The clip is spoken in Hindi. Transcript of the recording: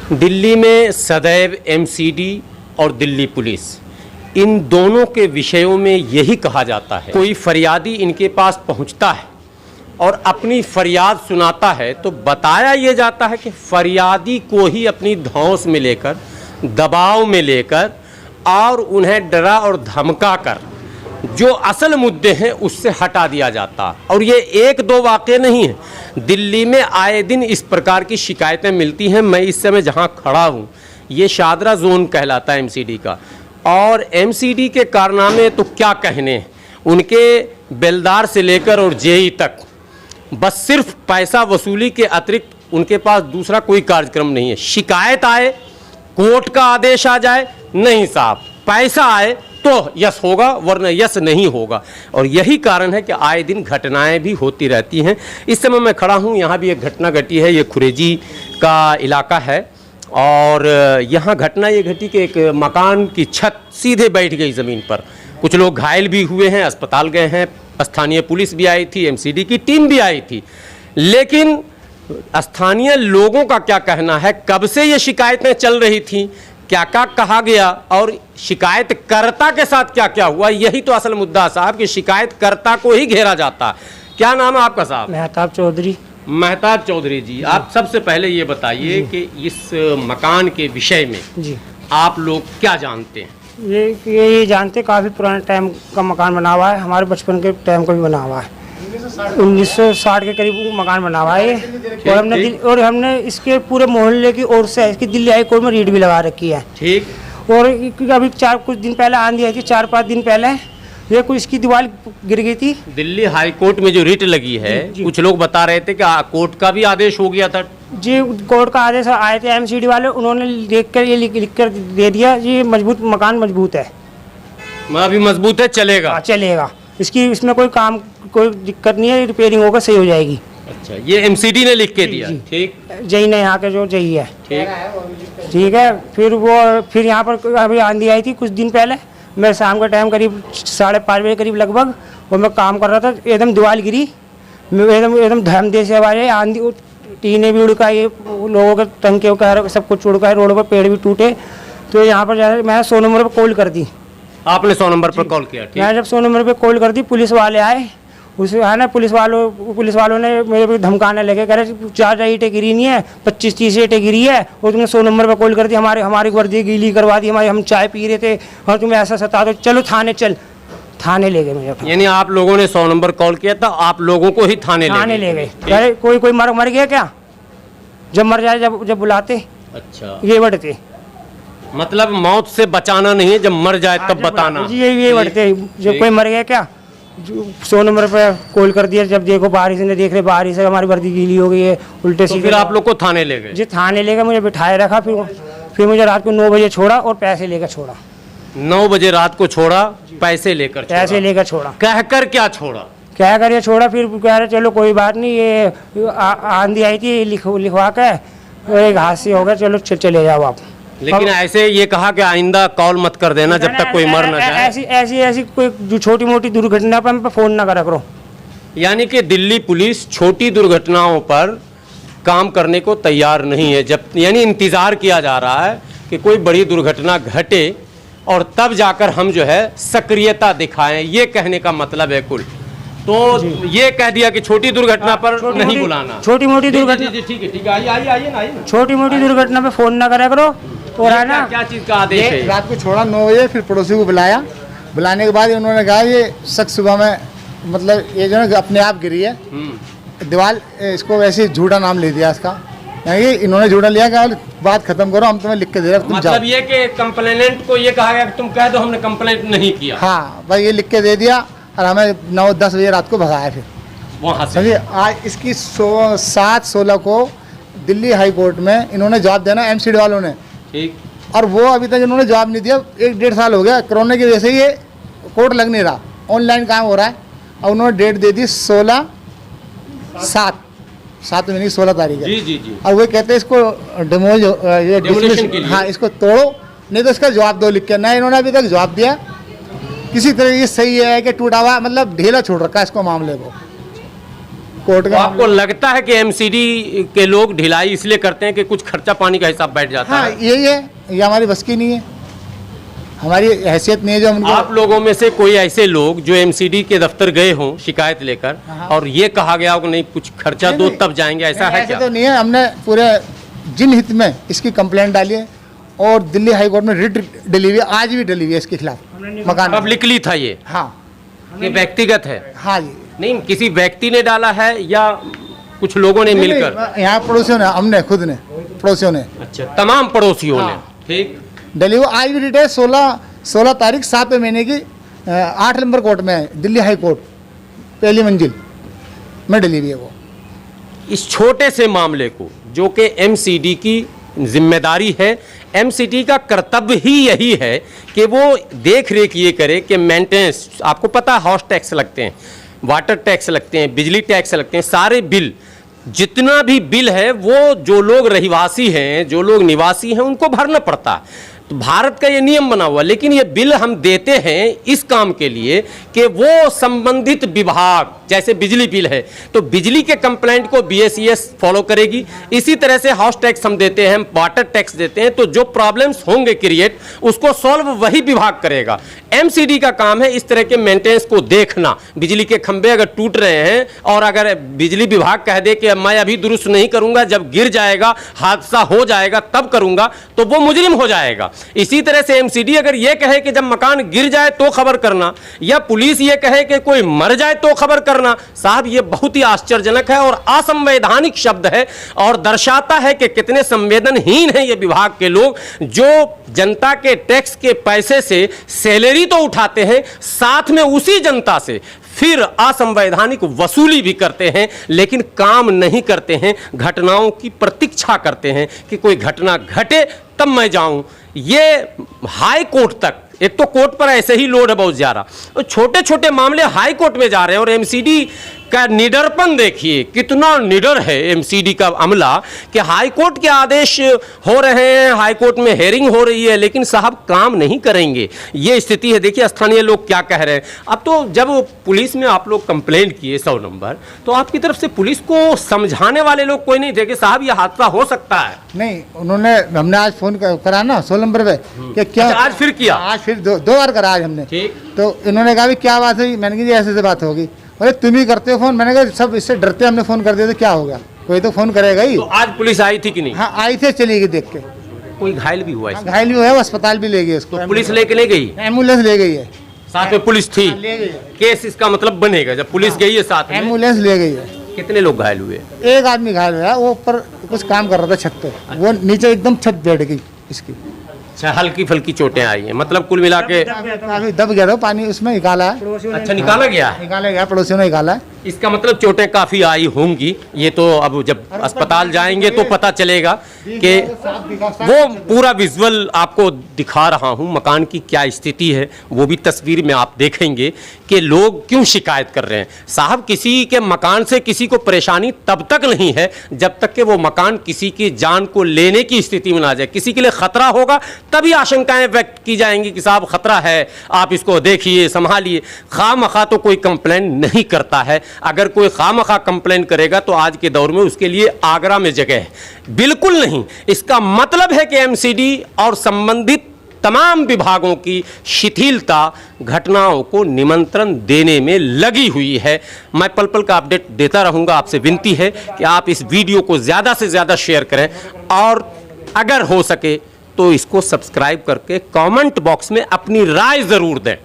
दिल्ली में सदैव एमसीडी और दिल्ली पुलिस, इन दोनों के विषयों में यही कहा जाता है, कोई फरियादी इनके पास पहुंचता है और अपनी फरियाद सुनाता है तो बताया ये जाता है कि फरियादी को ही अपनी धौंस में लेकर, दबाव में लेकर और उन्हें डरा और धमका कर जो असल मुद्दे हैं उससे हटा दिया जाता। और ये एक दो वाक़े नहीं है, दिल्ली में आए दिन इस प्रकार की शिकायतें मिलती हैं। मैं इस समय जहां खड़ा हूं ये शादरा जोन कहलाता है एमसीडी का, और एमसीडी के कारनामे तो क्या कहने, उनके बेलदार से लेकर और जेई तक बस सिर्फ पैसा वसूली के अतिरिक्त उनके पास दूसरा कोई कार्यक्रम नहीं है। शिकायत आए, कोर्ट का आदेश आ जाए, नहीं साहब, पैसा आए तो यस होगा वरना यस नहीं होगा। और यही कारण है कि आए दिन घटनाएं भी होती रहती हैं। इस समय मैं खड़ा हूं, यहाँ भी एक घटना घटी है। ये खुरेजी का इलाका है और यहाँ घटना ये घटी कि एक मकान की छत सीधे बैठ गई ज़मीन पर। कुछ लोग घायल भी हुए हैं, अस्पताल गए हैं, स्थानीय पुलिस भी आई थी, एमसीडी की टीम भी आई थी। लेकिन स्थानीय लोगों का क्या कहना है, कब से ये शिकायतें चल रही थी, क्या क्या कहा गया और शिकायतकर्ता के साथ क्या क्या हुआ, यही तो असल मुद्दा साहब कि शिकायतकर्ता को ही घेरा जाता। क्या नाम है आपका साहब? मेहताब चौधरी। मेहताब चौधरी जी, आप सबसे पहले ये बताइए कि इस मकान के विषय में जी आप लोग क्या जानते हैं? ये जानते, काफ़ी पुराने टाइम का मकान बना हुआ है, हमारे बचपन के टाइम का भी बना हुआ है। 1960 के करीब मकान बना हुआ है और हमने इसके पूरे मोहल्ले की ओर से इसकी दिल्ली हाई कोर्ट में रीड भी लगा रखी है। ठीक। और अभी कुछ दिन पहले आंधी आई थी, 4-5 दिन पहले ये कुछ इसकी दीवार गिर गई थी। दिल्ली हाई कोर्ट में जो रीट लगी है, कुछ लोग बता रहे थे कि कोर्ट का भी आदेश हो गया था। जी, कोर्ट का आदेश आए थे एमसीडी वाले, उन्होंने देखकर ये लिख कर दे दिया जी मजबूत, मकान मजबूत है, अभी मजबूत है, चलेगा चलेगा, इसकी इसमें कोई दिक्कत नहीं है, रिपेयरिंग होकर सही हो जाएगी। अच्छा, ये एमसीडी ने लिख के दिया? ठीक। जई ने यहाँ के जो जई है। ठीक है। फिर यहाँ पर अभी आंधी आई थी कुछ दिन पहले, मैं शाम का टाइम करीब 5:30 बजे करीब लगभग, और मैं काम कर रहा था, एकदम दीवार गिरी, एकदम धमधे से आवाज आई, आंधी, टीने भी उड़का, ये लोगों के टंके वगैरह सब कुछ उड़का है, रोड पर पेड़ भी टूटे। तो यहाँ पर जाकर मैं 100 नंबर पर कॉल कर दी। आपने 100 नंबर पर कॉल किया? ठीक। मैं जब 100 नंबर पर कॉल कर दी, पुलिस वाले आए, उसे है ना, पुलिस वालों ने मेरे को धमकाने लगे, कह रहे 4 ईंटें गिरी नहीं है, 25-30 ईंटें गिरी है, और तुमने 100 नंबर पर कॉल कर दी, हमारी वर्दी गीली करवा दी, हम चाय पी रहे थे और तुम्हें ऐसा सता दो, चलो थाने चल। थाने ले गए मुझे। यानी आप लोगों ने 100 नंबर कॉल किया था, आप लोगों को ही थाने ले गए? अरे कोई मर गया क्या, जब मर जाए जब बुलाते। अच्छा, ये बढ़ते, मतलब मौत से बचाना नहीं है, जब मर जाए तब बताना। ये बढ़ते, जब कोई मर गया क्या, 100 नंबर पे कॉल कर दिया, जब देखो बारिश ने, देख रहे बारिश है, हमारी वर्दी गीली हो गई है, उल्टे सीधे। फिर आप लोग को थाने ले गए? जी, थाने ले गए, मुझे बिठाए रखा, फिर मुझे रात को 9 बजे छोड़ा और पैसे लेकर छोड़ा। 9 बजे रात को छोड़ा, पैसे लेकर छोड़ा। कहकर क्या छोड़ा? क्या कर छोड़ा, फिर कह रहे चलो कोई बात नहीं, ये आंधी आई थी, लिखवा के एक हादसे हो गया, चलो चले जाओ आप। लेकिन ऐसे ये कहा कि आइंदा कॉल मत कर देना जब तक कोई मर न जाए। ऐसी कोई छोटी मोटी दुर्घटना पर हम पे फोन ना करा करो। यानी कि दिल्ली पुलिस छोटी दुर्घटनाओं पर काम करने को तैयार नहीं है, जब यानी इंतजार किया जा रहा है कि कोई बड़ी दुर्घटना घटे और तब जाकर हम जो है सक्रियता दिखाएं, ये कहने का मतलब है कुल। तो ये कह दिया कि छोटी दुर्घटना पर नहीं बुलाना, छोटी मोटी दुर्घटना। ठीक है, आइए ना, छोटी मोटी दुर्घटना पे फोन ना करा करो। और है ना, क्या चीज का आदेश है? रात को छोड़ा 9 बजे, फिर पड़ोसी को बुलाया, बुलाने के बाद उन्होंने कहा ये शख्स सुबह में, मतलब ये जो है अपने आप गिरी है दीवार, इसको वैसे झूठा नाम ले दिया इसका, इन्होंने झूठा लिया, कहा बात खत्म करो, हम तुम्हें लिख के दे रहे हैं, तुम मतलब ये कि कंप्लेनेंट को ये कहा गया कि तुम कह दो हमने कंप्लेंट नहीं किया। हाँ, बस ये लिख के दे दिया और हमें 9-10 बजे रात को भगाया। फिर वहाँ से आज इसकी 7/16 को दिल्ली हाई कोर्ट में इन्होंने जवाब देना, एमसीडी वालों ने। ठीक। और वो अभी तक इन्होंने जवाब नहीं दिया, 1-1.5 साल हो गया, कोरोना की वजह से ये कोर्ट लग नहीं रहा, ऑनलाइन काम हो रहा है। और उन्होंने डेट दे दी 7 महीने की 16 तारीख है। जी। और वो कहते हैं इसको डेमोलिशन के लिए, हाँ, इसको तोड़ो, नहीं तो इसका जवाब दो लिख के। ना इन्होंने अभी तक जवाब दिया किसी तरह। ये सही है कि टूटा हुआ, मतलब ढीला छोड़ रखा है इसको मामले को। कोर्ट का आपको लगता है कि एमसीडी के लोग ढिलाई इसलिए करते हैं कि कुछ खर्चा पानी का हिसाब बैठ जाता हाँ है? यही है, ये हमारी बस की नहीं है, हमारी हैसियत नहीं है जो हमको। आप लोगों में से कोई ऐसे लोग जो एमसीडी के दफ्तर गए हों शिकायत लेकर और ये कहा गया हो कि नहीं कुछ खर्चा दो तब जाएंगे, ऐसा है ऐसे क्या? तो नहीं है, हमने पूरे जिन हित में इसकी कंप्लेंट डाली है और दिल्ली हाई कोर्ट में रिट डली हुई है, आज भी डली हुई है इसके खिलाफ मकान। पब्लिकली था ये? हाँ ये व्यक्तिगत है? हाँ जी। नहीं, किसी व्यक्ति ने डाला है या कुछ लोगों ने मिलकर? नहीं, यहाँ पड़ोसियों ने, हमने खुद ने, पड़ोसियों ने। अच्छा, तमाम पड़ोसियों ने? ठीक। डली हुई आज भी रिट है, 16 तारीख 7वें महीने की 8 नंबर कोर्ट में है, दिल्ली हाई कोर्ट पहली मंजिल में डली हुई है वो। इस छोटे से मामले को जो कि एमसीडी की जिम्मेदारी है, एमसीडी का कर्तव्य ही यही है कि वो देख रेख ये करे कि मेंटेनेंस, आपको पता है हाउस टैक्स लगते हैं, वाटर टैक्स लगते हैं, बिजली टैक्स लगते हैं, सारे बिल, जितना भी बिल है वो जो लोग रहिवासी हैं, जो लोग निवासी हैं उनको भरना पड़ता है। तो भारत का ये नियम बना हुआ, लेकिन ये बिल हम देते हैं इस काम के लिए कि वो संबंधित विभाग, जैसे बिजली बिल है तो बिजली के कंप्लेंट को बीएसईएस फॉलो करेगी, इसी तरह से हाउस टैक्स हम देते हैं, वाटर टैक्स देते हैं, तो जो प्रॉब्लम्स होंगे क्रिएट उसको सॉल्व वही विभाग करेगा। एमसीडी का काम है इस तरह के मेंटेनेंस को देखना। बिजली के खंभे अगर टूट रहे हैं और अगर बिजली विभाग कह दे कि मैं अभी दुरुस्त नहीं करूंगा, जब गिर जाएगा, हादसा हो जाएगा तब करूंगा, तो वो मुजरिम हो जाएगा। इसी तरह से एमसीडी अगर यह कहे कि जब मकान गिर जाए तो खबर करना, या पुलिस ये कहे कि कोई मर जाए तो खबर करना, साहब ये बहुत ही आश्चर्यजनक है और असंवैधानिक शब्द है और दर्शाता है कि कितने संवेदनहीन हैं ये विभाग के लोग, जो जनता के टैक्स के पैसे से सैलरी तो उठाते हैं, साथ में उसी जनता से फिर असंवैधानिक वसूली भी करते हैं, लेकिन काम नहीं करते हैं, घटनाओं की प्रतीक्षा करते हैं कि कोई घटना घटे तब मैं जाऊं। ये हाई कोर्ट तक, एक तो कोर्ट पर ऐसे ही लोड है बहुत ज्यादा, तो छोटे छोटे मामले हाई कोर्ट में जा रहे हैं और एमसीडी का निडरपन देखिए, कितना निडर है एमसीडी का अमला कि हाई कोर्ट के आदेश हो रहे हैं, हाई कोर्ट में हेयरिंग हो रही है, लेकिन साहब काम नहीं करेंगे। ये स्थिति है। देखिए स्थानीय लोग क्या कह रहे हैं। अब तो जब पुलिस में आप लोग कंप्लेंट किए 100 नंबर, तो आपकी तरफ से पुलिस को समझाने वाले लोग कोई नहीं थे कि साहब ये हादसा हो सकता है? नहीं, उन्होंने, हमने आज फोन करा ना 16 नंबर पे कि क्या। अच्छा, आज फिर किया? आज फिर दो बार करा आज हमने। ठीक। तो इन्होंने कहा भी क्या बात है, मैंने कहा जी ऐसे बात होगी। अरे तुम ही करते हो फोन, मैंने कहा सब इससे डरते हमने फोन कर दिया तो क्या हो गया, कोई तो फोन करेगा ही। तो आज पुलिस आई थी कि नहीं? हाँ आई थी, चली गई देख के। कोई घायल भी हुआ है? घायल भी हुआ है, अस्पताल भी ले गई उसको। तो पुलिस लेके नहीं गई? एम्बुलेंस ले गई है, साथ में पुलिस थी? ले गई है। केस इसका मतलब बनेगा जब पुलिस गई है साथ में। एम्बुलेंस ले गई है। कितने लोग घायल हुए? एक आदमी घायल हुआ, वो ऊपर कुछ काम कर रहा था छत पे, वो नीचे एकदम छत बैठ गई इसकी। अच्छा, हल्की फुल्की चोटें आई हैं, मतलब कुल मिला के काफी दब गया था, पानी उसमें निकाला है। अच्छा, निकाला गया है? निकाला गया, पड़ोसियों ने निकाला है। इसका मतलब चोटें काफी आई होंगी। ये तो अब जब अस्पताल जाएंगे तो पता चलेगा कि वो पूरा विजुअल आपको दिखा रहा हूं, मकान की क्या स्थिति है वो भी तस्वीर में आप देखेंगे कि लोग क्यों शिकायत कर रहे हैं। साहब, किसी के मकान से किसी को परेशानी तब तक नहीं है जब तक कि वो मकान किसी की जान को लेने की स्थिति में ना जाए। किसी के लिए खतरा होगा तभी आशंकाएं व्यक्त की जाएंगी कि साहब खतरा है, आप इसको देखिए, संभालिए। खामखा तो कोई कंप्लेंट नहीं करता है। अगर कोई खामखा कंप्लेन करेगा तो आज के दौर में उसके लिए आगरा में जगह है, बिल्कुल नहीं। इसका मतलब है कि एमसीडी और संबंधित तमाम विभागों की शिथिलता घटनाओं को निमंत्रण देने में लगी हुई है। मैं पल पल का अपडेट देता रहूंगा। आपसे विनती है कि आप इस वीडियो को ज़्यादा से ज़्यादा शेयर करें और अगर हो सके तो इसको सब्सक्राइब करके कमेंट बॉक्स में अपनी राय ज़रूर दें।